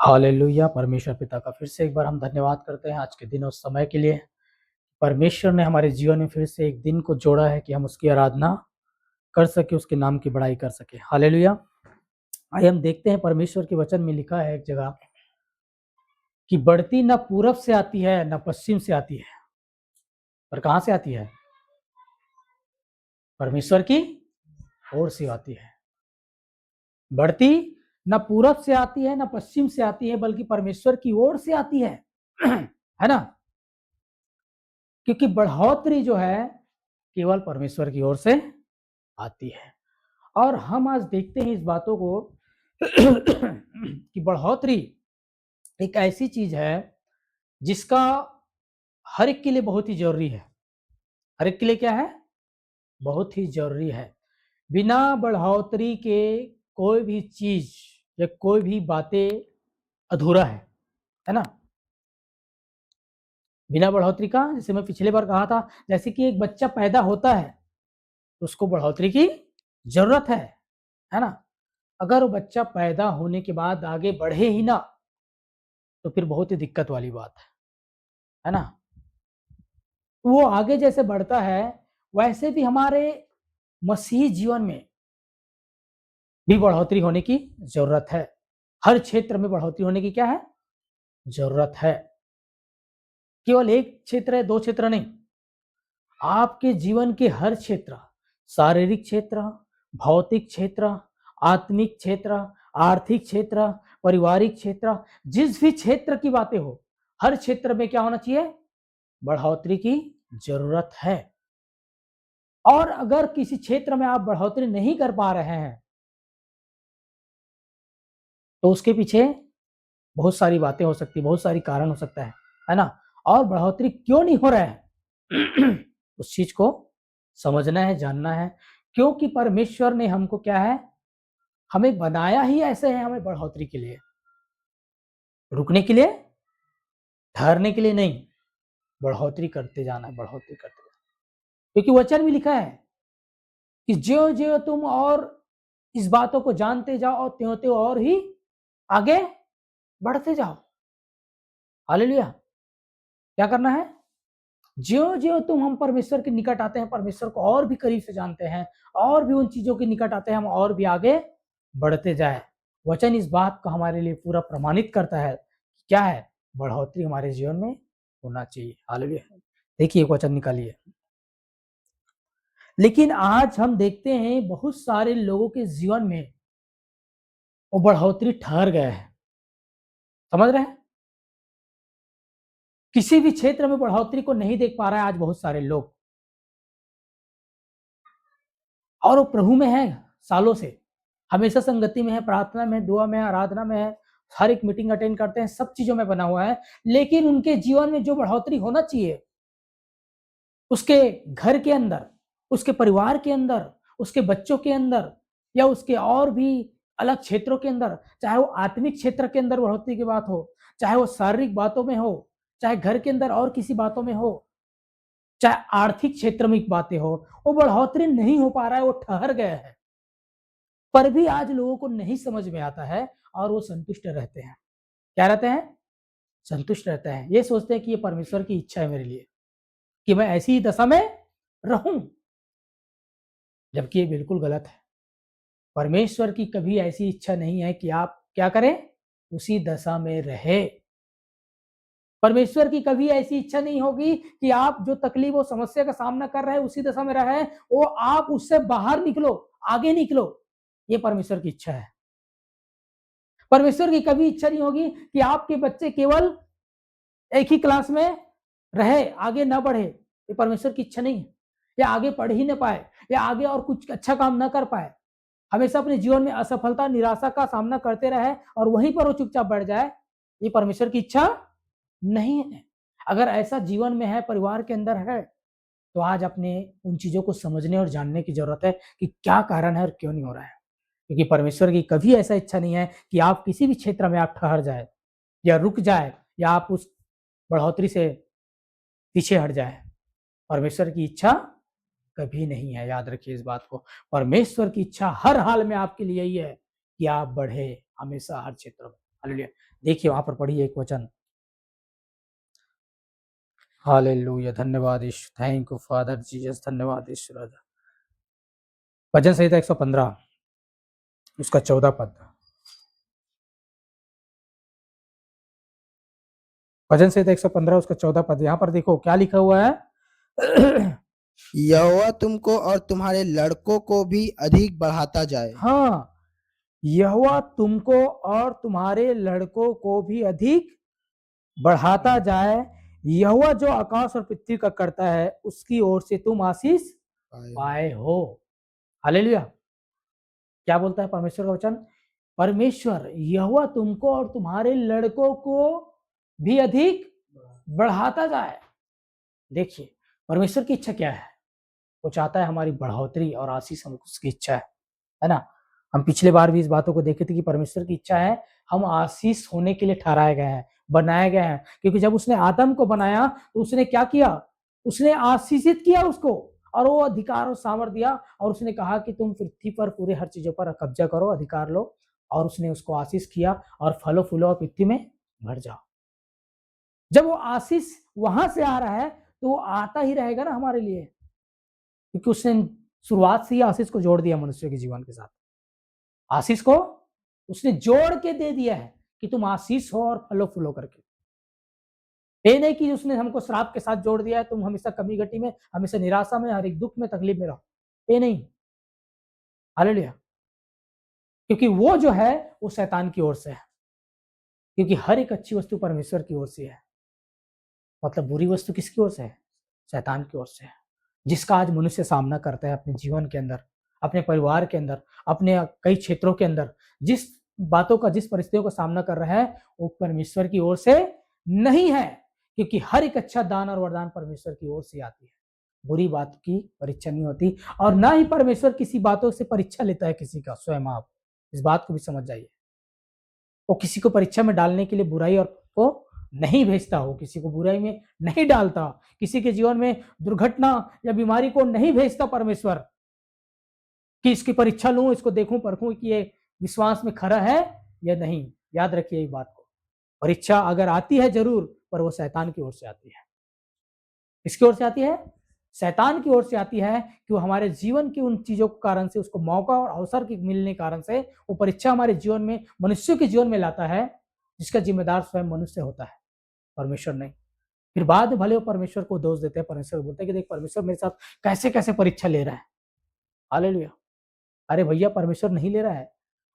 Hallelujah. परमेश्वर पिता का फिर से एक बार हम धन्यवाद करते हैं आज के दिन और समय के लिए। परमेश्वर ने हमारे जीवन में फिर से एक दिन को जोड़ा है कि हम उसकी आराधना कर सके, उसके नाम की बड़ाई कर सके। हालेलुया। आइए हम देखते हैं परमेश्वर के वचन में लिखा है एक जगह कि बढ़ती न पूरब से आती है न पश्चिम से आती है, पर कहाँ से आती है? परमेश्वर की ओर से आती है। बढ़ती न पूरब से आती है न पश्चिम से आती है, बल्कि परमेश्वर की ओर से आती है। है ना? क्योंकि बढ़ोतरी जो है केवल परमेश्वर की ओर से आती है। और हम आज देखते हैं इस बातों को कि बढ़ोतरी एक ऐसी चीज है जिसका हर एक के लिए बहुत ही जरूरी है। हर एक के लिए क्या है? बहुत ही जरूरी है। बिना बढ़ोतरी के कोई भी चीज या कोई भी बातें अधूरा है ना? बिना बढ़ोतरी का, जैसे मैं पिछले बार कहा था, जैसे कि एक बच्चा पैदा होता है तो उसको बढ़ोतरी की जरूरत है ना? अगर वो बच्चा पैदा होने के बाद आगे बढ़े ही ना तो फिर बहुत ही दिक्कत वाली बात है ना? वो आगे जैसे बढ़ता है वैसे भी हमारे मसीही जीवन में भी बढ़ोतरी होने की जरूरत है। हर क्षेत्र में बढ़ोतरी होने की क्या है? जरूरत है। केवल एक क्षेत्र है, दो क्षेत्र नहीं। आपके जीवन के हर क्षेत्र, शारीरिक क्षेत्र, भौतिक क्षेत्र, आत्मिक क्षेत्र, आर्थिक क्षेत्र, पारिवारिक क्षेत्र, जिस भी क्षेत्र की बातें हो, हर क्षेत्र में क्या होना चाहिए? बढ़ोतरी की जरूरत है। और अगर किसी क्षेत्र में आप बढ़ोतरी नहीं कर पा रहे हैं तो उसके पीछे बहुत सारी बातें हो सकती है, बहुत सारी कारण हो सकता है ना? और बढ़ोतरी क्यों नहीं हो रहा है उस चीज को समझना है, जानना है। क्योंकि परमेश्वर ने हमको क्या है, हमें बनाया ही ऐसे है, हमें बढ़ोतरी के लिए, रुकने के लिए, ठहरने के लिए नहीं, बढ़ोतरी करते जाना है, बढ़ोतरी करते जाना। क्योंकि वचन में लिखा है कि ज्यो ज्यो तुम और इस बातों को जानते जाओ और त्यों त्यों और ही आगे बढ़ते जाओ। हालेलुया। क्या करना है? ज्यो ज्यो तुम हम परमेश्वर के निकट आते हैं, परमेश्वर को और भी करीब से जानते हैं, और भी उन चीजों के निकट आते हैं, हम और भी आगे बढ़ते जाए। वचन इस बात को हमारे लिए पूरा प्रमाणित करता है। क्या है? बढ़ोतरी हमारे जीवन में होना चाहिए। हालेलुया। देखिए एक वचन निकालिए। लेकिन आज हम देखते हैं बहुत सारे लोगों के जीवन में वो बढ़ोतरी ठहर गए हैं। समझ रहे हैं? किसी भी क्षेत्र में बढ़ोतरी को नहीं देख पा रहा है आज बहुत सारे लोग, और वो प्रभु में है सालों से, हमेशा संगति में है, प्रार्थना में, दुआ में, आराधना में है, हर एक मीटिंग अटेंड करते हैं, सब चीजों में बना हुआ है, लेकिन उनके जीवन में जो बढ़ोतरी होना चाहिए, उसके घर के अंदर, उसके परिवार के अंदर, उसके बच्चों के अंदर, या उसके और भी अलग क्षेत्रों के अंदर, चाहे वो आत्मिक क्षेत्र के अंदर बढ़ोतरी की बात हो, चाहे वो शारीरिक बातों में हो, चाहे घर के अंदर और किसी बातों में हो, चाहे आर्थिक क्षेत्र में बातें हो, वो बढ़ोतरी नहीं हो पा रहा है, वो ठहर गया है। पर भी आज लोगों को नहीं समझ में आता है और वो संतुष्ट रहते हैं। क्या रहते हैं? संतुष्ट रहते हैं। ये सोचते हैं कि ये परमेश्वर की इच्छा है मेरे लिए कि मैं ऐसी ही दशा में रहूं, जबकि ये बिल्कुल गलत है। परमेश्वर की कभी ऐसी इच्छा नहीं है कि आप क्या करें? उसी दशा में रहे। परमेश्वर की कभी ऐसी इच्छा नहीं होगी कि आप जो तकलीफ और समस्या का सामना कर रहे हैं उसी दशा में रहे, वो आप उससे बाहर निकलो, आगे निकलो। ये परमेश्वर की इच्छा है। परमेश्वर की कभी इच्छा नहीं होगी कि आपके बच्चे केवल एक ही क्लास में रहे, आगे ना बढ़े। ये परमेश्वर की इच्छा नहीं है। या आगे पढ़ ही ना पाए, या आगे और कुछ अच्छा काम ना कर पाए, हमेशा अपने जीवन में असफलता, निराशा का सामना करते रहे और वहीं पर वो चुपचाप बढ़ जाए। ये परमेश्वर की इच्छा नहीं है। अगर ऐसा जीवन में है, परिवार के अंदर है, तो आज अपने उन चीजों को समझने और जानने की जरूरत है कि क्या कारण है और क्यों नहीं हो रहा है। क्योंकि परमेश्वर की कभी ऐसा इच्छा नहीं है कि आप किसी भी क्षेत्र में आप ठहर जाए या रुक जाए या आप उस बढ़ोतरी से पीछे हट जाए। परमेश्वर की इच्छा कभी नहीं है, याद रखिए इस बात को। परमेश्वर की इच्छा हर हाल में आपके लिए यही है कि आप बढ़े हमेशा हर क्षेत्र में। हालेलुया। देखिए वहां पर पढ़िए एक वचन। हालेलुया, धन्यवाद यीशु, थैंक यू फादर जीसस, धन्यवाद यीशु राजा। भजन संहिता 115 उसका 14 पद। भजन संहिता 115 उसका 14 पद। यहाँ पर देखो क्या लिखा हुआ है। यहोवा तुमको और तुम्हारे लड़कों को भी अधिक बढ़ाता जाए। हाँ, यहोवा तुमको और तुम्हारे लड़कों को भी अधिक बढ़ाता जाए। यहोवा जो आकाश और पृथ्वी का करता है, उसकी ओर से तुम आशीष पाए हो। हालेलुया। क्या बोलता है परमेश्वर का वचन? परमेश्वर यहोवा तुमको और तुम्हारे लड़कों को भी अधिक बढ़ाता जाए। देखिए परमेश्वर की इच्छा क्या है? वो चाहता है हमारी बढ़ोतरी और आशीष, हम उसकी इच्छा है ना। हम पिछले बार भी इस बातों को देखे थे कि परमेश्वर की इच्छा है हम आशीष होने के लिए ठहराए गए हैं, बनाए गए हैं। क्योंकि जब उसने आदम को बनाया तो उसने क्या किया? उसने आशीषित किया उसको, और वो अधिकार और सामर्थ्य दिया, और उसने कहा कि तुम पृथ्वी पर पूरे हर चीजों पर कब्जा करो, अधिकार लो, और उसने उसको आशीष किया और फलो फूलो और पृथ्वी में भर जाओ। जब वो आशीष वहां से आ रहा है तो वो आता ही रहेगा ना हमारे लिए, क्योंकि उसने शुरुआत से ही आशीष को जोड़ दिया मनुष्य के जीवन के साथ। आशीष को उसने जोड़ के दे दिया है कि तुम आशीष हो और फलो फूलो करके। ये नहीं कि उसने हमको श्राप के साथ जोड़ दिया है, तुम हमेशा कमी घटी में, हमेशा निराशा में, हर एक दुख में, तकलीफ में रहो। ये नहीं। हालेलुया। क्योंकि वो जो है वो शैतान की ओर से है, क्योंकि हर एक अच्छी वस्तु परमेश्वर की ओर से है। मतलब बुरी वस्तु किसकी ओर से है? शैतान की ओर से है, जिसका आज मनुष्य सामना करता है अपने जीवन के अंदर, अपने परिवार के अंदर, अपने कई क्षेत्रों के अंदर। जिस बातों का, जिस परिस्थितियों का सामना कर रहा है, वो परमेश्वर की ओर से नहीं है, क्योंकि हर एक अच्छा दान और वरदान परमेश्वर की ओर से आती है। बुरी बात की परीक्षा नहीं होती, और ना ही परमेश्वर किसी बातों से परीक्षा लेता है किसी का। स्वयं आप इस बात को भी समझ जाइए। वो किसी को परीक्षा में डालने के लिए बुराई और को नहीं भेजता, हो किसी को बुराई में नहीं डालता, किसी के जीवन में दुर्घटना या बीमारी को नहीं भेजता परमेश्वर कि इसकी परीक्षा लूं, इसको देखूं परखूं कि ये विश्वास में खरा है या नहीं। याद रखिए एक बात को, परीक्षा अगर आती है जरूर, पर वो शैतान की ओर से आती है। किसकी ओर से आती है? शैतान की ओर से आती है, कि वो हमारे जीवन की उन चीजों के कारण से, उसको मौका और अवसर के मिलने के कारण से वो परीक्षा हमारे जीवन में, मनुष्य के जीवन में लाता है, जिसका जिम्मेदार स्वयं मनुष्य होता है, परमेश्वर नहीं। फिर बाद में भले वो परमेश्वर को दोष देते हैं, परमेश्वर बोलते हैं कि देख परमेश्वर मेरे साथ कैसे कैसे परीक्षा ले रहा है। हालेलुया। अरे भैया परमेश्वर नहीं ले रहा है,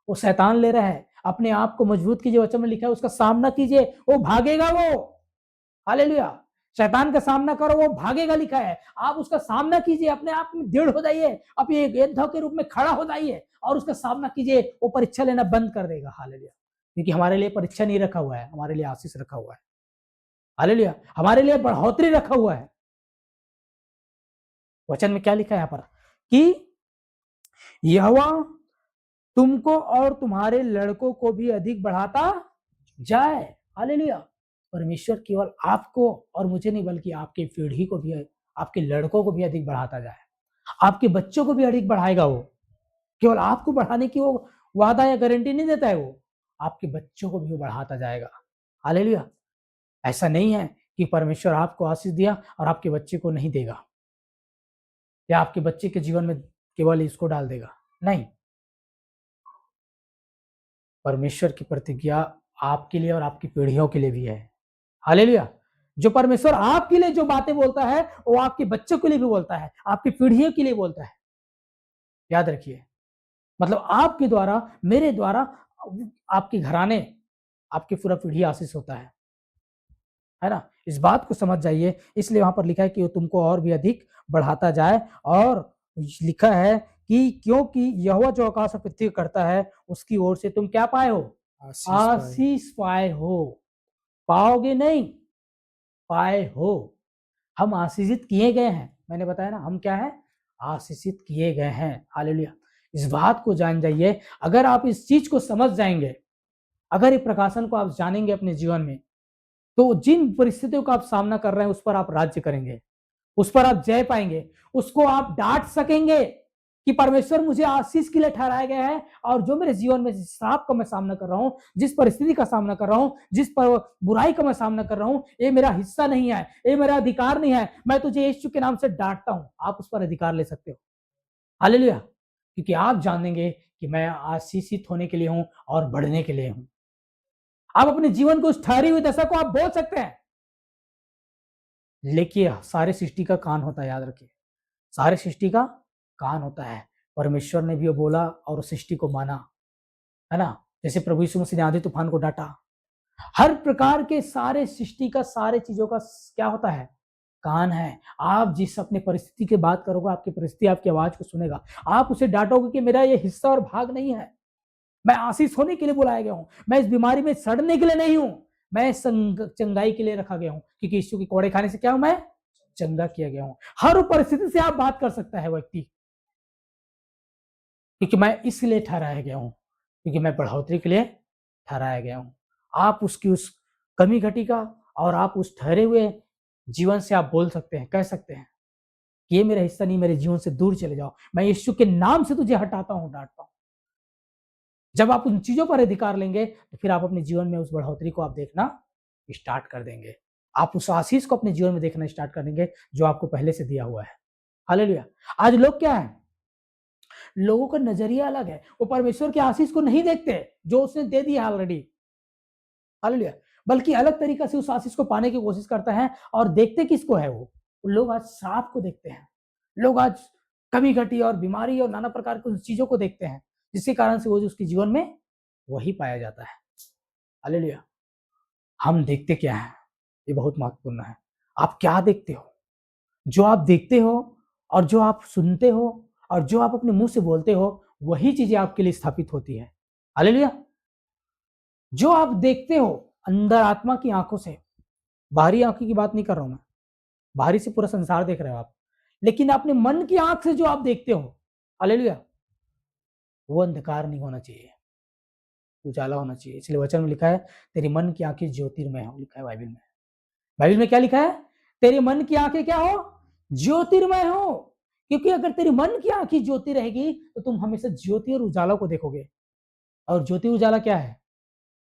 वो शैतान ले रहा है। अपने आप को मजबूत कीजिए, वचन में लिखा है उसका सामना कीजिए, वो भागेगा वो। हालेलुया। शैतान का सामना करो, वो भागेगा लिखा है। आप उसका सामना कीजिए, अपने आप में दृढ़ हो जाइए, अपने योद्धा के रूप में खड़ा हो जाइए और उसका सामना कीजिए। वो परीक्षा लेना बंद कर देगा। हालेलुया। क्योंकि हमारे लिए परीक्षा नहीं रखा हुआ है, हमारे लिए आशीष रखा हुआ है। हालेलुया। हमारे लिए बढ़ोतरी रखा हुआ है। वचन में क्या लिखा है यहाँ पर कि यहोवा तुमको और तुम्हारे लड़कों को भी अधिक बढ़ाता जाए। हालेलुया। परमेश्वर केवल आपको और मुझे नहीं, बल्कि आपकी पीढ़ी को भी, आपके लड़कों को भी अधिक बढ़ाता जाए। आपके बच्चों को भी अधिक बढ़ाएगा वो। केवल आपको बढ़ाने की वो वादा या गारंटी नहीं देता है, वो आपके बच्चों को भी वो बढ़ाता जाएगा। हालेलुया। ऐसा नहीं है कि परमेश्वर आपको आशीष दिया और आपके बच्चे को नहीं देगा, या आपके बच्चे के जीवन में केवल इसको डाल देगा। नहीं, परमेश्वर की प्रतिज्ञा आपके लिए और आपकी पीढ़ियों के लिए भी है। हालेलुया। जो परमेश्वर आपके लिए जो बातें बोलता है, वो आपके बच्चों के लिए भी बोलता है, आपकी पीढ़ियों के लिए बोलता है। याद रखिए, मतलब आपके द्वारा, मेरे द्वारा, आपके घराने, आपकी पूरा पीढ़ी आशीष होता है ना। इस बात को समझ जाइए। इसलिए वहां पर लिखा है कि वो तुमको और भी अधिक बढ़ाता जाए, और लिखा है कि क्योंकि यहोवा जो आकाश और पृथ्वी करता है, उसकी ओर से तुम क्या पाए हो? आशीष पाए हो। पाओगे नहीं, पाए हो। हम आशीषित किए गए हैं। मैंने बताया ना, हम क्या है? आशीषित किए गए हैं। हालेलुया। इस बात को जान जाइए। अगर आप इस चीज को समझ जाएंगे, अगर ये प्रकाशन को आप जानेंगे अपने जीवन में, तो जिन परिस्थितियों का आप सामना कर रहे हैं, उस पर आप राज्य करेंगे, उस पर आप जय पाएंगे, उसको आप डांट सकेंगे। कि परमेश्वर मुझे आशीष के लिए ठहराया गया है, और जो मेरे जीवन में जिस श्राप का मैं सामना कर रहा हूं, जिस परिस्थिति का सामना कर रहा हूं, जिस पर बुराई का मैं सामना कर रहा हूं, ये मेरा हिस्सा नहीं है, ये मेरा अधिकार नहीं है। मैं तुझे यीशु के नाम से डांटता हूं, आप उस पर अधिकार ले सकते हो। हालेलुया। क्योंकि आप जानेंगे कि मैं आशीषित होने के लिए हूं और बढ़ने के लिए हूं। आप अपने जीवन को उस ठहरी हुई दशा को आप बोल सकते हैं। लेकिन सारे सृष्टि का कान होता है, याद रखिए, सारे सृष्टि का कान होता है। परमेश्वर ने भी वो बोला और सृष्टि को माना, है ना? जैसे प्रभु यीशु मसीह ने आंधी तूफान को डांटा। हर प्रकार के सारे सृष्टि का, सारे चीजों का क्या होता है? कान है। आप जिस अपने परिस्थिति की बात करोगे, आपकी परिस्थिति आपकी आवाज को सुनेगा। आप उसे डांटोगे कि मेरा ये हिस्सा और भाग नहीं है, मैं आशीष होने के लिए बुलाया गया हूं, मैं इस बीमारी में सड़ने के लिए नहीं हूं, मैं चंगाई के लिए रखा गया हूं, क्योंकि यीशु के कोड़े खाने से क्या हूं? मैं चंगा किया गया हूं। हर परिस्थिति से आप बात कर सकता है व्यक्ति, क्योंकि मैं इसलिए ठहराया गया हूं, क्योंकि मैं बढ़ोतरी के लिए ठहराया गया हूं। आप उसकी उस कमी घटी का और आप उस ठहरे हुए जीवन से आप बोल सकते हैं, कह सकते हैं कि ये मेरा हिस्सा नहीं, मेरे जीवन से दूर चले जाओ, मैं यीशु के नाम से तुझे हटाता हूं, डांटता हूं। जब आप उन चीजों पर अधिकार लेंगे तो फिर आप अपने जीवन में उस बढ़ोतरी को आप देखना स्टार्ट कर देंगे। आप उस आशीष को अपने जीवन में देखना स्टार्ट कर देंगे जो आपको पहले से दिया हुआ है। हालेलुया। आज लोग क्या है, लोगों का नजरिया अलग है, वो परमेश्वर के आशीष को नहीं देखते जो उसने दे दिया ऑलरेडी। हालेलुया। बल्कि अलग तरीका से उस आशीष को पाने की कोशिश करता है, और देखते किसको है? वो लोग आज श्राप को देखते हैं, लोग आज कमी घटी और बीमारी और नाना प्रकार की चीजों को देखते हैं, जिसके कारण से वो जो उसके जीवन में वही पाया जाता है। हालेलुया। हम देखते क्या है, ये बहुत महत्वपूर्ण है। आप क्या देखते हो? जो आप देखते हो और जो आप सुनते हो और जो आप अपने मुंह से बोलते हो, वही चीजें आपके लिए स्थापित होती है। हालेलुया। जो आप देखते हो अंदर आत्मा की आंखों से, बाहरी आंखों की बात नहीं कर रहा हूं मैं, बाहरी से पूरा संसार देख रहे हो आप, लेकिन अपने मन की आंख से जो आप देखते हो, हालेलुया, वो अंधकार नहीं होना चाहिए, उजाला होना चाहिए। इसलिए वचन में लिखा है, तेरी मन की आंखें ज्योतिर्मय हो, लिखा है बाइबल में। बाइबल में क्या लिखा है? तेरे मन की आंखें क्या हो? ज्योतिर्मय हो। क्योंकि अगर तेरे मन की आंखें ज्योति रहेगी तो तुम हमेशा ज्योति और उजाला को देखोगे। और ज्योति उजाला क्या है?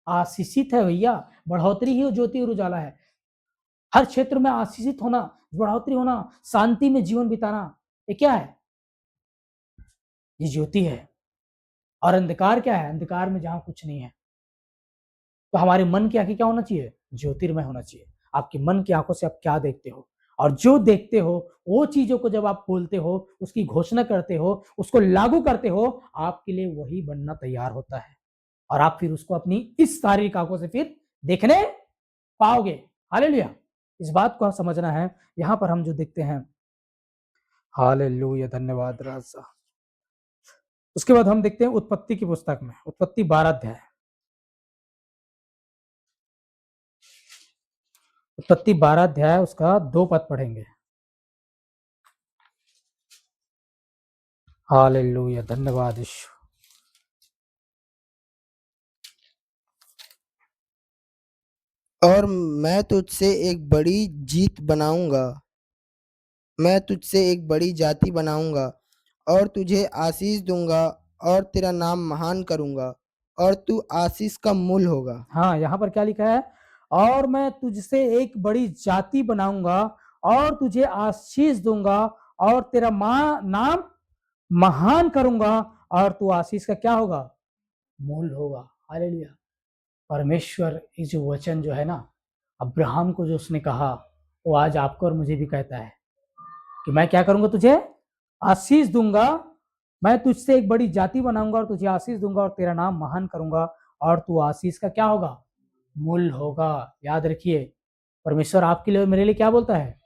आशीषित है भैया, बढ़ोतरी ही ज्योति और उजाला है। हर क्षेत्र में आशीषित होना, बढ़ोतरी होना, शांति में जीवन बिताना, ये क्या है? ये ज्योति है। और अंधकार क्या है? अंधकार में जहां कुछ नहीं है। तो हमारे मन की आंखें क्या होना चाहिए? ज्योतिर्मय होना चाहिए। आपके मन की आंखों से आप क्या देखते हो, और जो देखते हो वो चीजों को जब आप बोलते हो, उसकी घोषणा करते हो, उसको लागू करते हो, आपके लिए वही बनना तैयार होता है, और आप फिर उसको अपनी इस शारीरिक आंखों से फिर देखने पाओगे। हालेलुया। इस बात को समझना है। यहां पर हम जो देखते हैं, हालेलुया, धन्यवाद राजा। उसके बाद हम देखते हैं उत्पत्ति की पुस्तक में, उत्पत्ति 12 अध्याय, उत्पत्ति 12 अध्याय उसका 2 पद पढ़ेंगे। हालेलुया, धन्यवाद यीशु। और मैं तुझसे एक बड़ी जीत बनाऊंगा, मैं तुझसे एक बड़ी जाति बनाऊंगा और तुझे आशीष दूंगा और तेरा नाम महान करूंगा और तू आशीष का मूल होगा। हाँ, यहाँ पर क्या लिखा है? और मैं तुझसे एक बड़ी जाति बनाऊंगा और तुझे आशीष दूंगा और तेरा नाम महान करूंगा और तू आशीष का क्या होगा? मूल होगा। हालेलुया। परमेश्वर ये जो वचन जो है ना, अब्राहम को जो उसने कहा, वो आज आपको और मुझे भी कहता है कि मैं क्या करूंगा? तुझे आशीष दूंगा, मैं तुझसे एक बड़ी जाति बनाऊंगा और तुझे आशीष दूंगा और तेरा नाम महान करूंगा और तू आशीष का क्या होगा? मूल होगा। याद रखिए, परमेश्वर आपके लिए और मेरे लिए क्या बोलता है?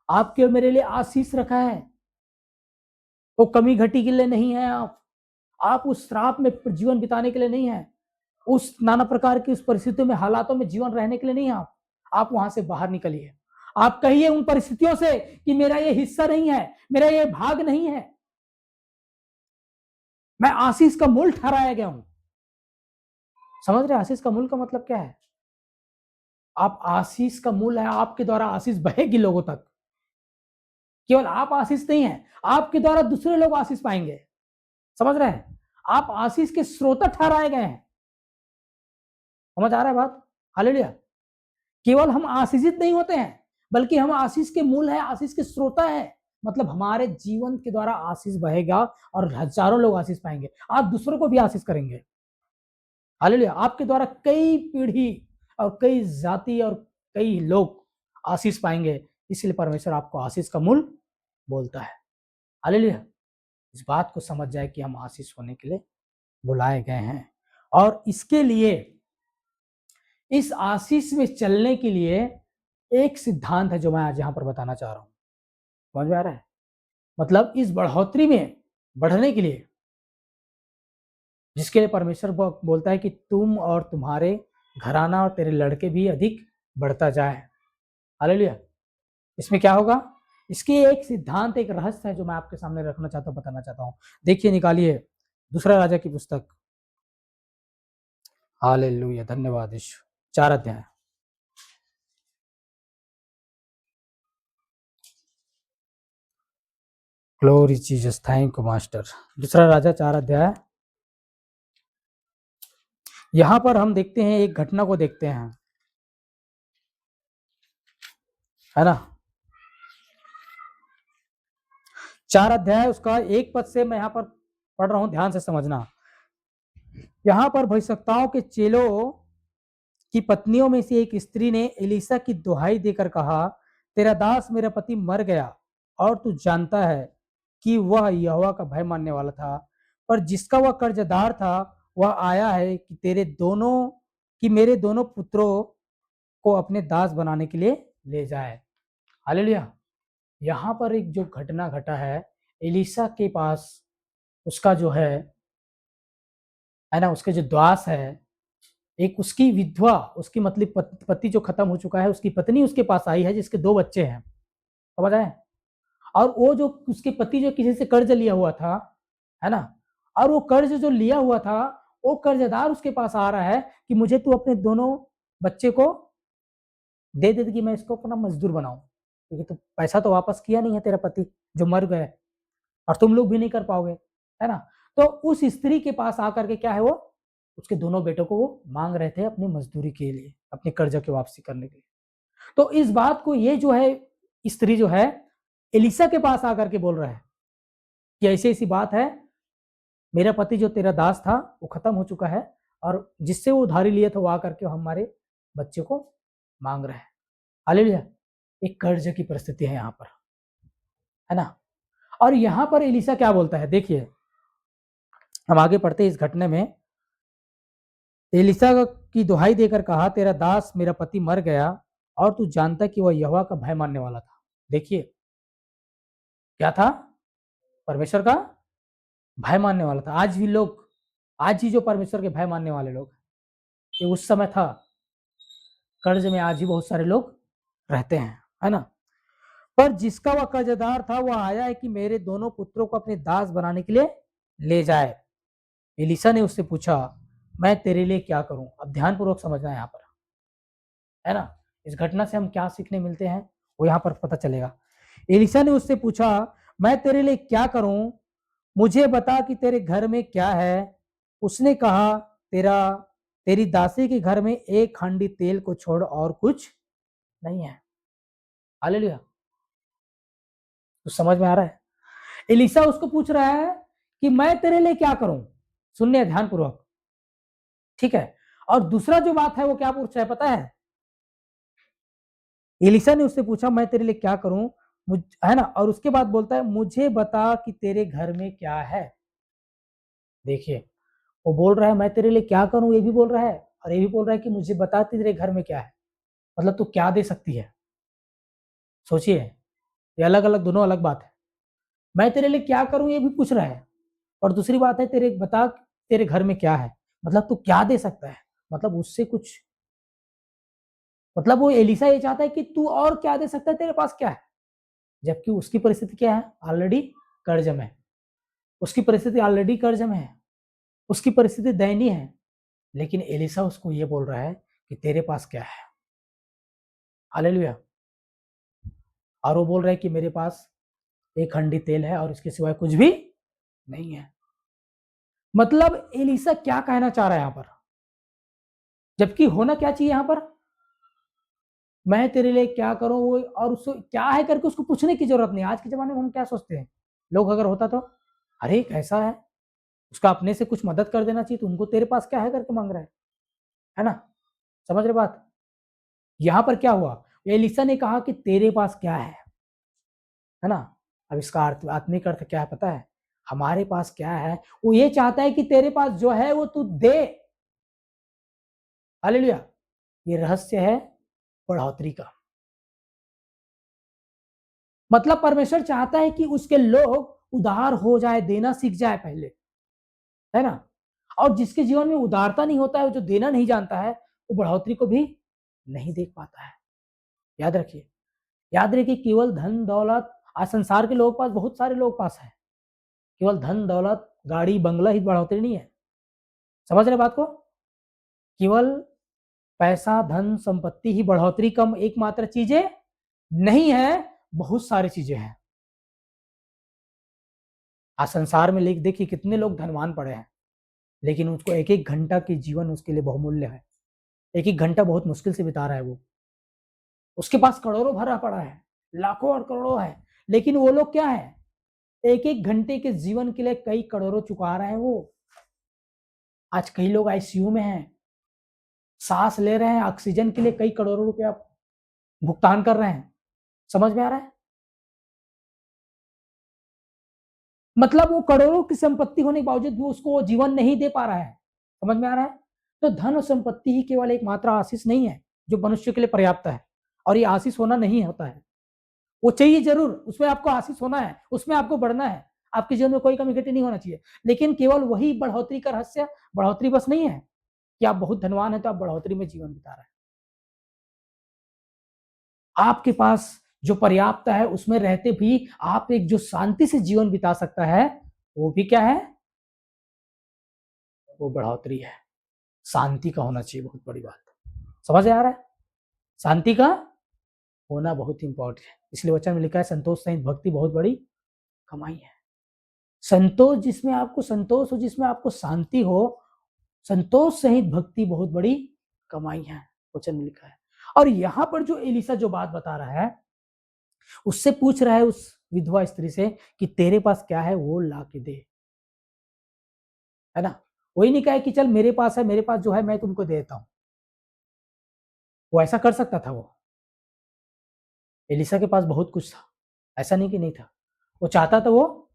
आपके और मेरे लिए आशीष रखा है। वो कमी घटी के लिए नहीं है। आप उस श्राप में जीवन बिताने के लिए नहीं है, उस नाना प्रकार की उस परिस्थितियों में, हालातों में जीवन रहने के लिए नहीं है। आप वहां से बाहर निकलिए। आप कहिए उन परिस्थितियों से कि मेरा ये हिस्सा नहीं है, मेरा ये भाग नहीं है, मैं आशीष का मूल ठहराया गया हूं। समझ रहे? आशीष का मूल का मतलब क्या है? आप आशीष का मूल है, आपके द्वारा आशीष बहेगी लोगों तक। केवल आप आशीष नहीं है, आपके द्वारा दूसरे लोग आशीष पाएंगे। समझ रहे हैं? आप आशीष के स्रोत ठहराए गए हैं। समझ आ रहा है बात? हालेलुया। केवल हम आशीषित नहीं होते हैं, बल्कि हम आशीष के मूल है, आशीष के स्रोता है। मतलब हमारे जीवन के द्वारा आशीष बहेगा और हजारों लोग आशीष पाएंगे। आप दूसरों को भी आशीष करेंगे। हालेलुया। आपके द्वारा कई पीढ़ी और कई जाति और कई लोग आशीष पाएंगे। इसलिए परमेश्वर आपको आशीष का मूल बोलता है। हालेलुया। इस बात को समझ जाए कि हम आशीष होने के लिए बुलाए गए हैं, और इसके लिए, इस आशीष में चलने के लिए एक सिद्धांत है जो मैं आज यहां पर बताना चाह रहा हूं। समझ में आ रहा है? मतलब इस बढ़ोतरी में बढ़ने के लिए, जिसके लिए परमेश्वर बोलता है कि तुम और तुम्हारे घराना और तेरे लड़के भी अधिक बढ़ता जाए। हालेलुया। इसमें क्या होगा? इसके एक सिद्धांत, एक रहस्य है जो मैं आपके सामने रखना चाहता हूं, बताना चाहता हूं। देखिए, निकालिए दूसरा राजा की पुस्तक। हालेलुया, धन्यवाद यीशु। 4 अध्याय। Glory Jesus, thank you master. दूसरा राजा 4 अध्याय। यहां पर हम देखते हैं, एक घटना को देखते हैं, है ना। 4 अध्याय उसका 1 पद से मैं यहां पर पढ़ रहा हूं, ध्यान से समझना। यहां पर भविष्यवक्ताओं के चेलों की पत्नियों में से एक स्त्री ने एलीशा की दुहाई देकर कहा, तेरा दास मेरा पति मर गया, और तू जानता है कि वह यहोवा का भय मानने वाला था, पर जिसका वह कर्जदार था वह आया है कि मेरे दोनों पुत्रों को अपने दास बनाने के लिए ले जाए। हालेलुया। यहाँ पर एक जो घटना घटा है, एलीशा के पास उसका जो है ना, उसके जो दास है, एक उसकी विधवा, उसकी मतलब पति जो खत्म हो चुका है, उसकी पत्नी उसके पास आई है, जिसके 2 बच्चे हैं। समझ आए? और वो जो उसके पति जो किसी से कर्ज लिया हुआ था, है ना, और वो कर्ज जो लिया हुआ था, वो कर्जदार उसके पास आ रहा है कि मुझे तू अपने दोनों बच्चे को दे दे कि मैं इसको अपना मजदूर बनाऊं, क्योंकि तू पैसा तो वापस किया नहीं है तेरा पति जो मर गए, और तुम लोग भी नहीं कर पाओगे, है ना। तो उस स्त्री के पास आकर के क्या है, वो उसके दोनों बेटों को वो मांग रहे थे अपनी मजदूरी के लिए, अपने कर्जा की वापसी करने के लिए। तो इस बात को ये जो है, स्त्री जो है एलीशा के पास आकर के बोल रहा है कि ऐसी ऐसी बात है, मेरा पति जो तेरा दास था वो खत्म हो चुका है, और जिससे वो उधारी लिए थे वो आकर के हमारे बच्चे को मांग रहे हैं। हालेलुया। एक कर्ज की परिस्थिति है यहाँ पर, है ना। और यहाँ पर एलीशा क्या बोलता है, देखिए हम आगे पढ़ते हैं इस घटने में। एलीशा की दुहाई देकर कहा, तेरा दास मेरा पति मर गया, और तू जानता कि वह यहोवा का भय मानने वाला था। देखिए क्या था, परमेश्वर का भय मानने वाला था। आज भी लोग, आज ही जो परमेश्वर के भय मानने वाले लोग, ये उस समय था, कर्ज में आज ही बहुत सारे लोग रहते हैं, है ना। पर जिसका वह कर्जदार था वह आया है कि मेरे दोनों पुत्रों को अपने दास बनाने के लिए ले जाए। एलीशा ने उससे पूछा, मैं तेरे लिए क्या करूं? अब ध्यान पूर्वक समझना है यहाँ पर, है ना। इस घटना से हम क्या सीखने मिलते हैं वो यहाँ पर पता चलेगा। एलीशा ने उससे पूछा, मैं तेरे लिए क्या करूं? मुझे बता कि तेरे घर में क्या है। उसने कहा, तेरी दासी के घर में 1 हांडी तेल को छोड़ और कुछ नहीं है। हालेलुया। तो समझ में आ रहा है? एलीशा उसको पूछ रहा है कि मैं तेरे लिए क्या करूं? सुनने ध्यान पूर्वक, ठीक है। और दूसरा जो बात है वो क्या पूछ रहा है पता है? एलीशा ने उससे पूछा, मैं तेरे लिए क्या करूं, है ना। और उसके बाद बोलता है, मुझे बता कि तेरे घर में क्या है। देखिए, वो बोल रहा है मैं तेरे लिए क्या करूं, ये भी बोल रहा है, और ये भी बोल रहा है कि मुझे बता तेरे घर में क्या है। मतलब तू क्या दे सकती है? सोचिए, ये अलग अलग, दोनों अलग बात है। मैं तेरे लिए क्या करूं ये भी पूछ रहा है, और दूसरी बात है बता तेरे घर में क्या है, मतलब तू क्या दे सकता है, मतलब उससे कुछ, मतलब वो एलीशा ये चाहता है कि तू और क्या दे सकता है, तेरे पास क्या है। जबकि उसकी परिस्थिति क्या है, ऑलरेडी कर्ज में है। उसकी परिस्थिति ऑलरेडी कर्ज में है, उसकी परिस्थिति दयनीय है। लेकिन एलीशा उसको ये बोल रहा है कि तेरे पास क्या है। हालेलुया। और वो बोल रहा है कि मेरे पास एक हंडी तेल है और इसके सिवाय कुछ भी नहीं है। मतलब एलिसा क्या कहना चाह रहा है यहां पर, जबकि होना क्या चाहिए यहां पर, मैं तेरे लिए क्या करूं वो, और उसको क्या है करके उसको पूछने की जरूरत नहीं। आज के जमाने में हम क्या सोचते हैं, लोग अगर होता तो अरे कैसा है, उसका अपने से कुछ मदद कर देना चाहिए, तो उनको तेरे पास क्या है करके मांग रहा है ना। समझ रहे बात। यहां पर क्या हुआ, एलिसा ने कहा कि तेरे पास क्या है ना। अब इसका अर्थ, आत्मिक अर्थ क्या है पता है, हमारे पास क्या है, वो ये चाहता है कि तेरे पास जो है वो तू दे। हालेलुया। ये रहस्य है बढ़ोतरी का। मतलब परमेश्वर चाहता है कि उसके लोग उदार हो जाए, देना सीख जाए पहले, है ना। और जिसके जीवन में उदारता नहीं होता है, जो देना नहीं जानता है, वो बढ़ोतरी को भी नहीं देख पाता है। याद रखिए, याद रखिए, केवल धन दौलत, आज संसार के लोग पास, बहुत सारे लोग पास है, केवल धन दौलत गाड़ी बंगला ही बढ़ोतरी नहीं है। समझ रहे बात को। केवल पैसा धन संपत्ति ही बढ़ोतरी कम एकमात्र चीजें नहीं है, बहुत सारी चीजें हैं। आज संसार में लेख देखिए कितने लोग धनवान पड़े हैं, लेकिन उसको एक एक घंटा की जीवन उसके लिए बहुमूल्य है। एक एक घंटा बहुत मुश्किल से बिता रहा है वो, उसके पास करोड़ों भरा पड़ा है, लाखों और करोड़ों है, लेकिन वो लोग क्या है, एक एक घंटे के जीवन के लिए कई करोड़ों चुका रहे हैं वो। आज कई लोग आईसीयू में हैं, सांस ले रहे हैं, ऑक्सीजन के लिए कई करोड़ों रुपया भुगतान कर रहे हैं। समझ में आ रहा है। मतलब वो करोड़ों की संपत्ति होने के बावजूद भी उसको जीवन नहीं दे पा रहा है। समझ में आ रहा है। तो धन और संपत्ति ही केवल एक मात्रा आशीष नहीं है जो मनुष्य के लिए पर्याप्त है, और ये आशीष होना नहीं होता है, वो चाहिए जरूर, उसमें आपको आशीष होना है, उसमें आपको बढ़ना है, आपके जीवन में कोई कमी घटी नहीं होना चाहिए। लेकिन केवल वही बढ़ोतरी का रहस्य, बढ़ोतरी बस नहीं है कि आप बहुत धनवान है तो आप बढ़ोतरी में जीवन बिता रहे हैं। आपके पास जो पर्याप्त है उसमें रहते भी आप एक जो शांति से जीवन बिता सकता है, वो भी क्या है, वो बढ़ोतरी है। शांति का होना चाहिए, बहुत बड़ी बात। समझ आ रहा है। शांति का होना बहुत इंपॉर्टेंट है। इसलिए वचन में लिखा है संतोष सहित भक्ति बहुत बड़ी कमाई है। संतोष, जिसमें आपको संतोष हो, जिसमें आपको शांति हो, संतोष सहित भक्ति बहुत बड़ी कमाई है, वचन में लिखा है। और यहां पर जो एलिसा जो बात बता रहा है, उससे पूछ रहा है उस विधवा स्त्री से कि तेरे पास क्या है वो ला के दे, है ना। वही नहीं कहा कि चल मेरे पास है, मेरे पास जो है मैं तुमको दे देता हूं। वो ऐसा कर सकता था, वो एलिसा के पास बहुत कुछ था, ऐसा नहीं कि नहीं था। वो चाहता था वो,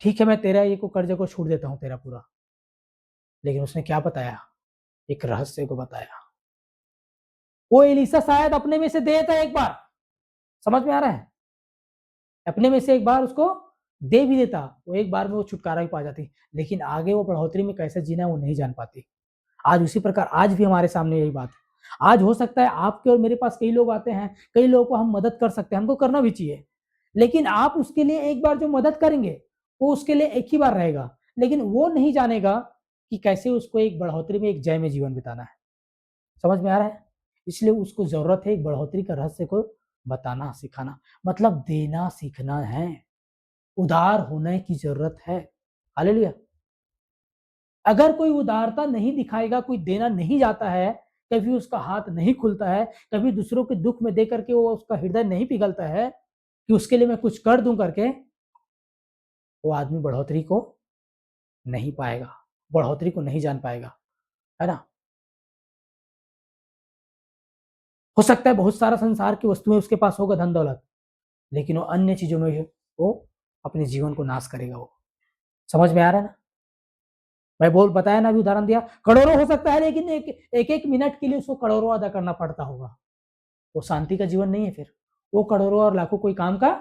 ठीक है मैं तेरा ये को कर्जे को छूट देता हूं तेरा पूरा, लेकिन उसने क्या बताया, एक रहस्य को बताया। वो एलिसा शायद अपने में से दे देता एक बार, समझ में आ रहा है, अपने में से एक बार उसको दे भी देता, वो एक बार में वो छुटकारा भी पा जाती, लेकिन आगे वो बढ़ोतरी में कैसे जीना है वो नहीं जान पाती। आज उसी प्रकार आज भी हमारे सामने यही बात है। आज हो सकता है आपके और मेरे पास कई लोग आते हैं, कई लोगों को हम मदद कर सकते हैं, हमको करना भी चाहिए, लेकिन आप उसके लिए एक बार जो मदद करेंगे वो उसके लिए एक ही बार रहेगा, लेकिन वो नहीं जानेगा कि कैसे उसको एक बढ़ोतरी में, एक जय में जीवन बिताना है। समझ में आ रहा है। इसलिए उसको जरूरत है एक बढ़ोतरी का रहस्य को बताना सिखाना, मतलब देना सीखना है, उदार होने की जरूरत है। हालेलुया। अगर कोई उदारता नहीं दिखाएगा, कोई देना नहीं जाता है, कभी उसका हाथ नहीं खुलता है, कभी दूसरों के दुख में देकर के वो उसका हृदय नहीं पिघलता है कि उसके लिए मैं कुछ कर दूं करके, वो आदमी बढ़ोतरी को नहीं पाएगा, बढ़ोतरी को नहीं जान पाएगा, है ना। हो सकता है बहुत सारा संसार की वस्तुएं उसके पास होगा, धन दौलत, लेकिन वो अन्य चीजों में वो अपने जीवन को नाश करेगा। वो समझ में आ रहा है ना। मैं बोल बताया ना, अभी उदाहरण दिया, करोड़ों हो सकता है, लेकिन एक एक मिनट के लिए उसको करोड़ों अदा करना पड़ता होगा। वो शांति का जीवन नहीं है, फिर वो करोड़ों और लाखों कोई काम का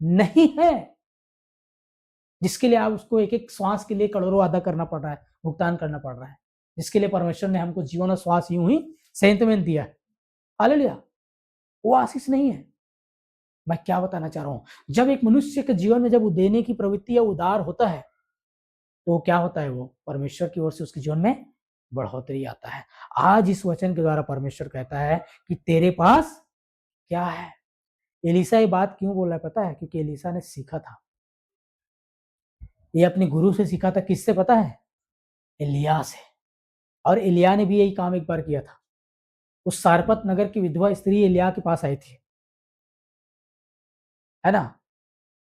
नहीं है, जिसके लिए आप उसको एक एक श्वास के लिए करोड़ों अदा करना पड़ रहा है, भुगतान करना पड़ रहा है, जिसके लिए परमेश्वर ने हमको जीवन और श्वास यूं ही संयंत में दिया है। हालेलुया। वो आशीष नहीं है। मैं क्या बताना चाह रहा हूं, जब एक मनुष्य के जीवन में जब वो देने की प्रवृत्ति या उदार होता है, तो क्या होता है, वो परमेश्वर की ओर से उसके जीवन में बढ़ोतरी आता है। आज इस वचन के द्वारा परमेश्वर कहता है कि तेरे पास क्या है। एलीशा ये बात क्यों बोल रहा है पता है? क्योंकि एलीशा ने सीखा था। ये अपने गुरु से सीखा था, किससे पता है? एलिय्याह से। और एलिय्याह ने भी यही काम एक बार किया था। उस सारपत नगर की विधवा स्त्री एलिय्याह के पास आई थी, है ना?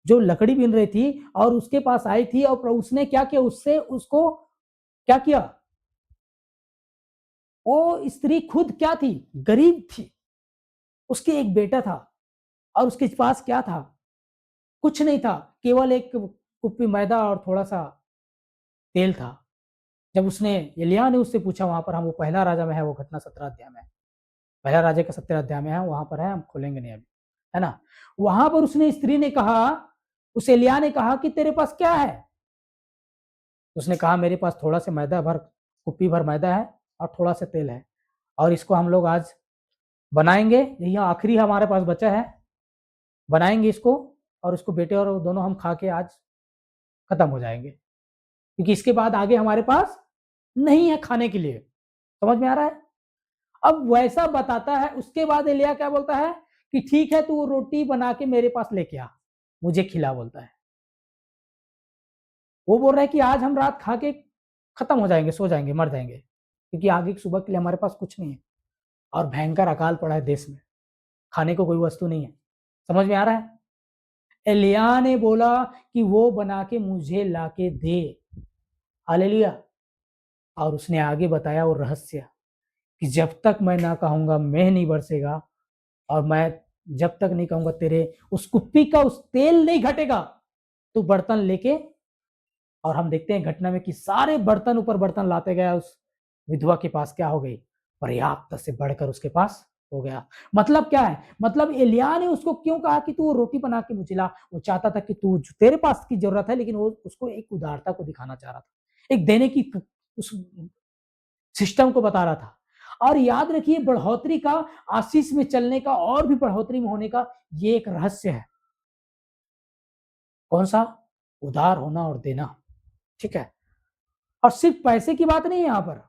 जो लकड़ी बीन रही थी और उसके पास आई थी, और उसने क्या किया? उससे उसको क्या किया? वो स्त्री खुद क्या थी? गरीब थी। उसके एक बेटा था और उसके पास क्या था? कुछ नहीं था, केवल एक कुप्पी मैदा और थोड़ा सा तेल था। जब उसने एलिय्याह ने उससे पूछा, वहां पर हम वो पहला राजा में है, वो घटना 17 अध्याय में है, पहला राजा का 17 अध्याय में है, वहां पर है, हम खोलेंगे नहीं अभी, है ना? वहां पर उसने स्त्री ने कहा, उस एलिय्याह ने कहा कि तेरे पास क्या है? उसने कहा मेरे पास थोड़ा सा मैदा भर, कुप्पी भर मैदा है और थोड़ा सा तेल है, और इसको हम लोग आज बनाएंगे, यही आखिरी हमारे पास बचा है, बनाएंगे इसको और उसको बेटे और दोनों हम खा के आज खत्म हो जाएंगे, क्योंकि इसके बाद आगे हमारे पास नहीं है खाने के लिए। समझ में आ रहा है? अब वैसा बताता है, उसके बाद एलिय्याह क्या बोलता है कि ठीक है, तू रोटी बना के मेरे पास लेके आ, मुझे खिला, बोलता है। वो बोल रहा है कि आज हम रात खा के खत्म हो जाएंगे, सो जाएंगे, मर जाएंगे, क्योंकि आगे की सुबह के लिए हमारे पास कुछ नहीं है और भयंकर अकाल पड़ा है देश में, खाने को कोई वस्तु नहीं है। समझ में आ रहा है? एलिय्याह ने बोला कि वो बना के मुझे लाके दे। हालेलुया। और उसने आगे बताया वो रहस्य कि जब तक मैं ना कहूंगा मेंह नहीं बरसेगा, और मैं जब तक नहीं कहूंगा तेरे उस कुप्पी का उस तेल नहीं घटेगा, तू बर्तन लेके। और हम देखते हैं घटना में कि सारे बर्तन ऊपर बर्तन लाते गया, उस विधवा के पास क्या हो गई? पर्याप्त से बढ़कर उसके पास हो गया। मतलब क्या है? मतलब एलिय्याह ने उसको क्यों कहा कि तू रोटी बना के मुझे ला? वो चाहता था कि तू, तेरे पास की जरूरत है, लेकिन वो उसको एक उदारता को दिखाना चाह रहा था, एक देने की उस सिस्टम को बता रहा था। और याद रखिए, बढ़ोतरी का, आशीष में चलने का और भी बढ़ोतरी में होने का ये एक रहस्य है। कौन सा? उदार होना और देना। ठीक है? और सिर्फ पैसे की बात नहीं है, यहां पर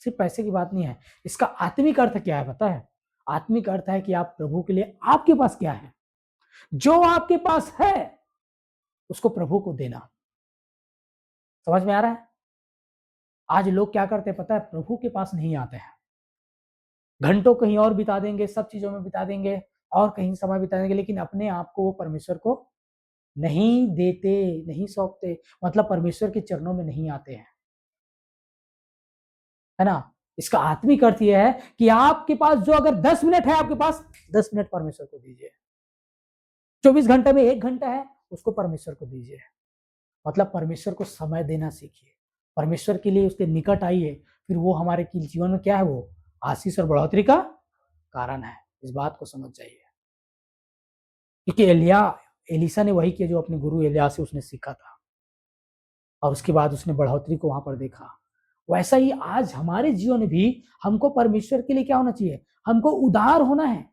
सिर्फ पैसे की बात नहीं है, इसका आत्मिक अर्थ क्या है पता है? आत्मिक अर्थ है कि आप प्रभु के लिए, आपके पास क्या है, जो आपके पास है उसको प्रभु को देना। समझ में आ रहा है? आज लोग क्या करते हैं पता है? प्रभु के पास नहीं आते हैं, घंटों कहीं और बिता देंगे, सब चीजों में बिता देंगे और कहीं समय बिता देंगे, लेकिन अपने आप को वो परमेश्वर को नहीं देते, नहीं सौंपते, मतलब परमेश्वर के चरणों में नहीं आते हैं, है ना? इसका आत्मिक अर्थ यह है कि आपके पास जो, अगर 10 मिनट है आपके पास, 10 मिनट परमेश्वर को दीजिए। 24 घंटे में 1 घंटा है, उसको परमेश्वर को दीजिए। मतलब परमेश्वर को समय देना सीखिए, परमेश्वर के लिए उसके निकट आइए, फिर वो हमारे जीवन में क्या है? वो आशीष और बढ़ोतरी का कारण है। इस बात को समझ जाइए, क्योंकि एलीशा ने वही किया जो अपने गुरु एलिय्याह से उसने सीखा था, और उसके बाद उसने बढ़ोतरी को वहां पर देखा। वैसा ही आज हमारे जीवन में भी हमको परमेश्वर के लिए क्या होना चाहिए? हमको उदार होना है।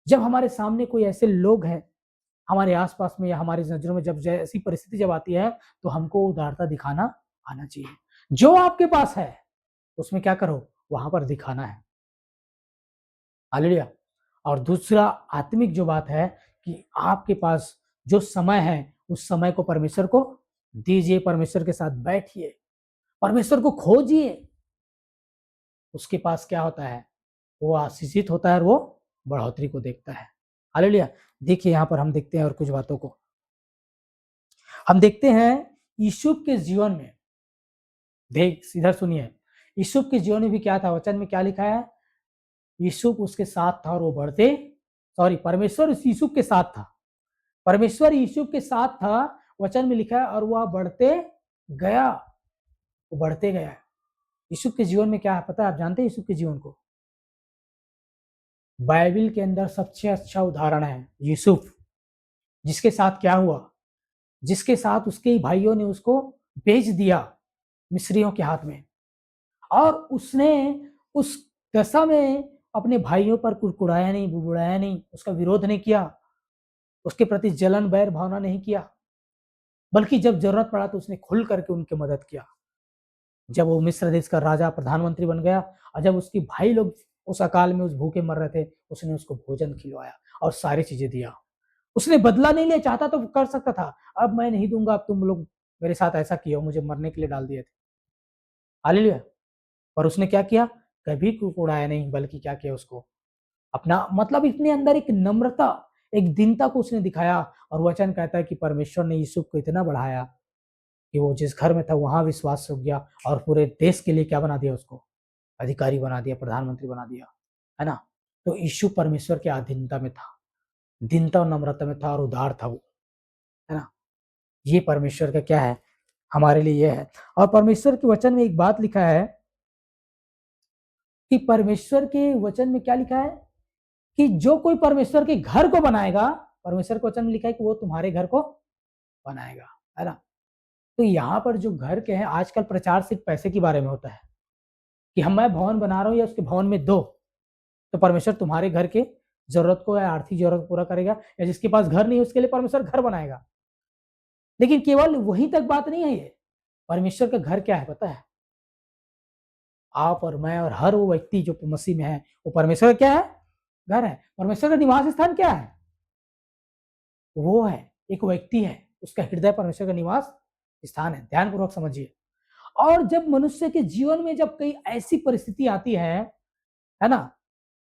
जब हमारे सामने कोई ऐसे लोग हैं, हमारे आसपास में या हमारी नजरों में, जब ऐसी परिस्थिति जब आती है, तो हमको उदारता दिखाना आना चाहिए। जो आपके पास है उसमें क्या करो? वहां पर दिखाना है। हालेलुया। और दूसरा आत्मिक जो बात है कि आपके पास जो समय है, उस समय को परमेश्वर को दीजिए, परमेश्वर के साथ बैठिए, परमेश्वर को खोजिए। उसके पास क्या होता है? वो आशीषित होता है और वो बढ़ोतरी को देखता है। हालेलुया। देखिए यहां पर हम देखते हैं और कुछ बातों को हम देखते हैं यूसुफ के जीवन में। देख, इधर सुनिए, यूसुफ के जीवन में भी क्या था? वचन में क्या लिखा है? यूसुफ उसके साथ था और वो बढ़ते, सॉरी, परमेश्वर यूसुफ के साथ था, परमेश्वर यूसुफ के साथ था, वचन में लिखा है, और वह बढ़ते गया, वो बढ़ते गया। यूसुफ के जीवन में क्या है पता है? आप जानते हैं यूसुफ के जीवन को? बाइबल के अंदर सबसे अच्छा उदाहरण है यूसुफ, जिसके साथ क्या हुआ? जिसके साथ उसके भाइयों ने उसको बेच दिया मिस्रियों के हाथ में, और उसने उस दशा में अपने भाइयों पर कुड़कुड़ाया नहीं, बुड़बुड़ाया नहीं, उसका विरोध नहीं किया, उसके प्रति जलन बैर भावना नहीं किया, बल्कि जब जरूरत पड़ा तो उसने खुल करके उनकी मदद किया। जब वो मिस्र देश का राजा, प्रधानमंत्री बन गया, और जब उसके भाई लोग उस अकाल में उस भूखे मर रहे थे, उसने उसको भोजन खिलवाया और सारी चीजें दिया। उसने बदला नहीं लिया, चाहता तो कर सकता था, अब मैं नहीं दूंगा, अब तुम लोग मेरे साथ ऐसा किए हो, मुझे मरने के लिए डाल दिए थे। हालेलुया। पर उसने क्या किया? कभी उड़ाया नहीं, बल्कि क्या किया, उसको अपना मतलब इतने अंदर एक नम्रता, एक दीनता को उसने दिखाया। और वचन कहता है कि परमेश्वर ने यूसुफ को इतना बढ़ाया कि वो जिस घर में था वहां विश्वास हो गया और पूरे देश के लिए क्या बना दिया, उसको अधिकारी बना दिया, प्रधानमंत्री बना दिया, है ना। तो यीशु परमेश्वर के अधीनता में था, दीनता और नम्रता में था और उदार था वो, है ना। ये परमेश्वर का क्या है, हमारे लिए ये है। और परमेश्वर के वचन में एक बात लिखा है कि परमेश्वर के वचन में क्या लिखा है कि जो कोई परमेश्वर के घर को बनाएगा, परमेश्वर के वचन में लिखा है कि वो तुम्हारे घर को बनाएगा, है ना। तो यहाँ पर जो घर के हैं, आजकल प्रचार सिर्फ पैसे के बारे में होता है कि हम मैं भवन बना रहा हूँ या उसके भवन में दो, तो परमेश्वर तुम्हारे घर के जरूरत को या आर्थिक जरूरत पूरा करेगा, या जिसके पास घर नहीं है उसके लिए परमेश्वर घर बनाएगा। लेकिन केवल वहीं तक बात नहीं है ये, परमेश्वर का घर क्या है पता है? आप और मैं और हर वो व्यक्ति जो मसीह में है, वो परमेश्वर का क्या है? घर है। परमेश्वर का निवास स्थान क्या है? वो है, एक व्यक्ति है, उसका हृदय परमेश्वर का निवास स्थान है। ध्यानपूर्वक समझिए। और जब मनुष्य के जीवन में जब कई ऐसी परिस्थिति आती है ना,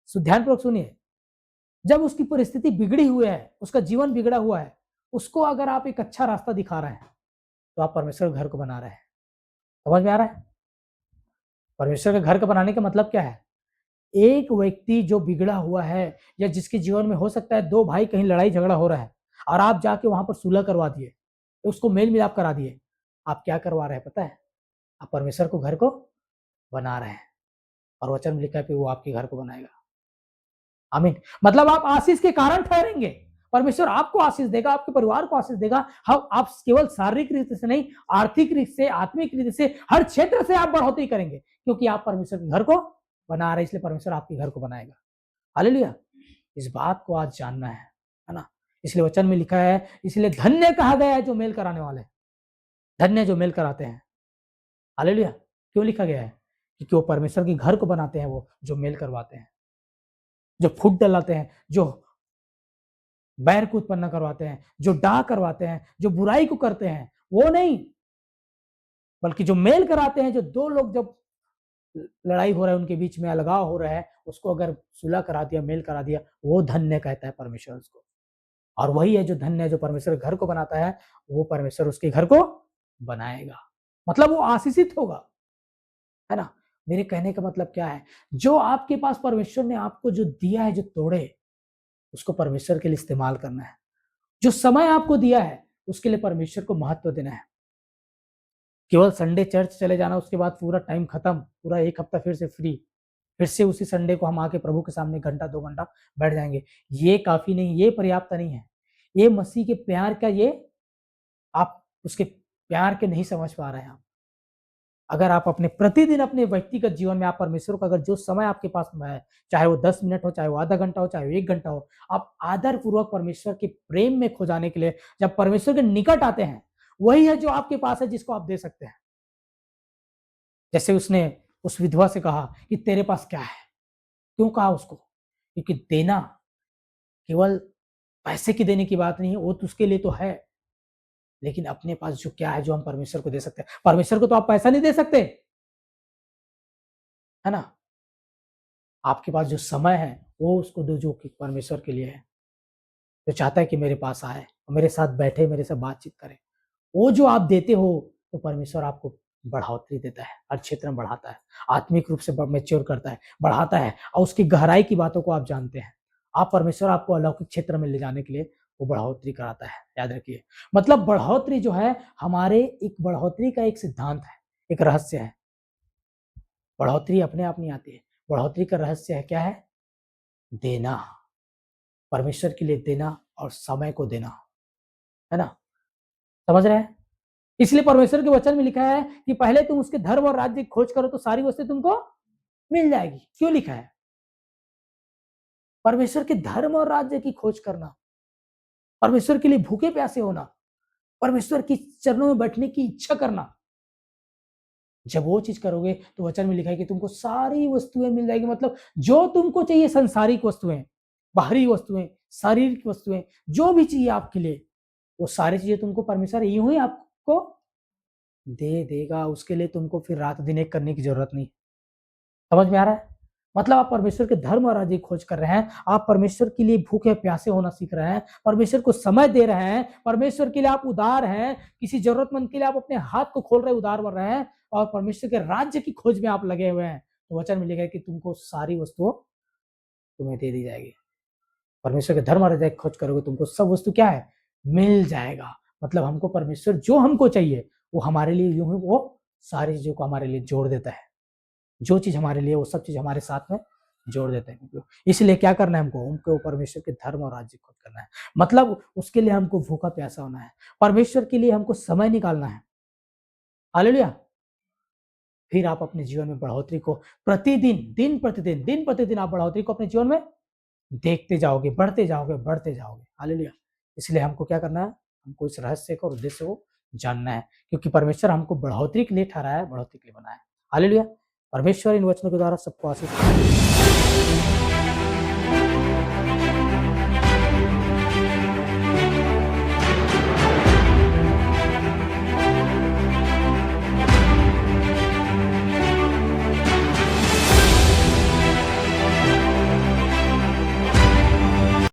तो ध्यानपूर्वक सुनिए। जब उसकी परिस्थिति बिगड़ी हुई है, उसका जीवन बिगड़ा हुआ है, उसको अगर आप एक अच्छा रास्ता दिखा रहे हैं, तो आप परमेश्वर के घर को बना रहे हैं। समझ में आ रहा है? परमेश्वर के घर को बनाने का मतलब क्या है? एक व्यक्ति जो बिगड़ा हुआ है या जिसके जीवन में हो सकता है दो भाई कहीं लड़ाई झगड़ा हो रहा है और आप जाके वहां पर सुलह करवा दिए, उसको मेल मिलाप करा दिए, आप क्या करवा रहे हैं पता है? आप परमेश्वर को घर को बना रहे हैं। और वचन में लिखा है कि वो आपके घर को बनाएगा। आमीन। मतलब आप आशीष के कारण ठहरेंगे, परमेश्वर आपको आशीष देगा, आपके परिवार को आशीष देगा। हम आप केवल शारीरिक रीति से नहीं, आर्थिक रीति से, आत्मिक रीति से, हर क्षेत्र से आप बढ़ोतरी करेंगे, क्योंकि आप परमेश्वर के घर को बना रहे हैं, इसलिए परमेश्वर आपके घर को बनाएगा। हालेलुया। इस बात को आज जानना है ना। इसलिए वचन में लिखा है, इसलिए धन्य कहा गया है जो मेल कराने वाले, धन्य जो मेल कराते हैं। हालेलुया। क्यों लिखा गया है? क्योंकि वो परमेश्वर के घर को बनाते हैं, वो जो मेल करवाते हैं, जो फूट डलाते हैं, जो बैर को उत्पन्न करवाते हैं, जो डाह करवाते हैं, जो बुराई को करते हैं, वो नहीं, बल्कि जो मेल कराते हैं। जो दो लोग जब लड़ाई हो रहा है, उनके बीच में अलगाव हो रहा है, उसको अगर सुलह करा दिया, मेल करा दिया, वो धन्य कहता है परमेश्वर उसको। और वही है जो धन्य है, जो परमेश्वर घर को बनाता है, वो परमेश्वर उसके घर को बनाएगा। मतलब वो आशीषित होगा, है ना। मेरे कहने का मतलब क्या है? जो आपके पास परमेश्वर ने आपको जो दिया है, जो तोड़े, उसको परमेश्वर के लिए इस्तेमाल करना है। जो समय आपको दिया है, उसके लिए परमेश्वर को महत्व देना है। केवल संडे चर्च चले जाना, उसके बाद पूरा टाइम खत्म, पूरा एक हफ्ता फिर से फ्री, फिर से उसी संडे को हम आके प्रभु के सामने घंटा 2 घंटा बैठ जाएंगे, ये काफी नहीं, ये पर्याप्त नहीं है। ये मसीह के प्यार का, ये आप उसके प्यार के नहीं समझ पा रहे हैं आप। अगर आप अपने प्रतिदिन अपने व्यक्तिगत जीवन में आप परमेश्वर का, अगर जो समय आपके पास में है, चाहे वो 10 मिनट हो, चाहे वो आधा घंटा हो, चाहे वो 1 घंटा हो, आप आदर पूर्वक परमेश्वर के प्रेम में खो जाने के लिए जब परमेश्वर के निकट आते हैं, वही है जो आपके पास है, जिसको आप दे सकते हैं। जैसे उसने उस विधवा से कहा कि तेरे पास क्या है? क्यों कहा उसको? क्योंकि देना केवल पैसे की देने की बात नहीं है, वो तो उसके लिए तो है, लेकिन अपने पास जो क्या है, जो हम परमेश्वर को दे सकते हैं। परमेश्वर को तो आप पैसा नहीं दे सकते, है ना। आपके पास जो समय है, वो उसको दो जो कि परमेश्वर के लिए है, जो चाहता है कि मेरे पास आए, मेरे साथ बैठे, मेरे साथ बातचीत करे। वो जो आप देते हो, तो परमेश्वर आपको बढ़ोतरी देता है, हर क्षेत्र में बढ़ाता है, आत्मिक रूप से मैच्योर करता है, बढ़ाता है, और उसकी गहराई की बातों को आप जानते हैं। आप परमेश्वर आपको अलौकिक क्षेत्र में ले जाने के लिए वो बढ़ोतरी कराता है, याद रखिए। मतलब बढ़ोतरी जो है, हमारे एक बढ़ोतरी का एक सिद्धांत है, एक रहस्य है। बढ़ोतरी अपने आप नहीं आती है, बढ़ोतरी का रहस्य है, क्या है? देना, परमेश्वर के लिए देना और समय को देना, है ना। समझ रहे हैं? इसलिए परमेश्वर के वचन में लिखा है कि पहले तुम उसके धर्म और राज्य की खोज करो तो सारी वस्तुएं तुमको मिल जाएगी। क्यों लिखा है? परमेश्वर के धर्म और राज्य की खोज करना, परमेश्वर के लिए भूखे प्यासे होना, परमेश्वर की चरणों में बैठने की इच्छा करना, जब वो चीज करोगे तो वचन में लिखा है कि तुमको सारी वस्तुएं मिल जाएगी, मतलब जो तुमको चाहिए, संसारिक वस्तुएं, बाहरी वस्तुएं, शारीरिक वस्तुएं, जो भी चाहिए आपके लिए, वो सारी चीजें तुमको परमेश्वर यूं ही आपको दे देगा। उसके लिए तुमको फिर रात दिन एक करने की जरूरत नहीं। समझ में आ रहा है? मतलब आप परमेश्वर के धर्म और राज्य की खोज कर रहे हैं, आप परमेश्वर के लिए भूखे प्यासे होना सीख रहे हैं, परमेश्वर को समय दे रहे हैं, परमेश्वर के लिए आप उदार हैं, किसी जरूरतमंद के लिए आप अपने हाथ को खोल रहे उदार बन रहे हैं, और परमेश्वर के राज्य की खोज में आप लगे हुए हैं, तो वचन में लिखा है कि तुमको सारी वस्तुओं तुम्हें दे दी जाएगी। परमेश्वर के धर्म और राज्य की खोज करोगे, तुमको सब वस्तु क्या है, मिल जाएगा। मतलब हमको परमेश्वर जो हमको चाहिए वो हमारे लिए यूं ही वो सारी चीजों को हमारे लिए जोड़ देता है। जो चीज हमारे लिए वो सब चीज हमारे साथ में जोड़ देते हैं। इसलिए क्या करना है हमको परमेश्वर के धर्म और राज्य खोज करना है। मतलब उसके लिए हमको भूखा प्यासा होना है, परमेश्वर के लिए हमको समय निकालना है। हालेलुया। फिर आप अपने जीवन में बढ़ोतरी को प्रतिदिन, दिन प्रतिदिन आप बढ़ोतरी को अपने जीवन में देखते जाओगे, बढ़ते जाओगे, बढ़ते जाओगे। हालेलुया। इसलिए हमको क्या करना है, हमको इस रहस्य को और उद्देश्य को जानना है, क्योंकि परमेश्वर हमको बढ़ोतरी के लिए ठहराया है, बढ़ोतरी के लिए बनाया है। हालेलुया। परमेश्वर इन वचनों के द्वारा सबको आशीष दे।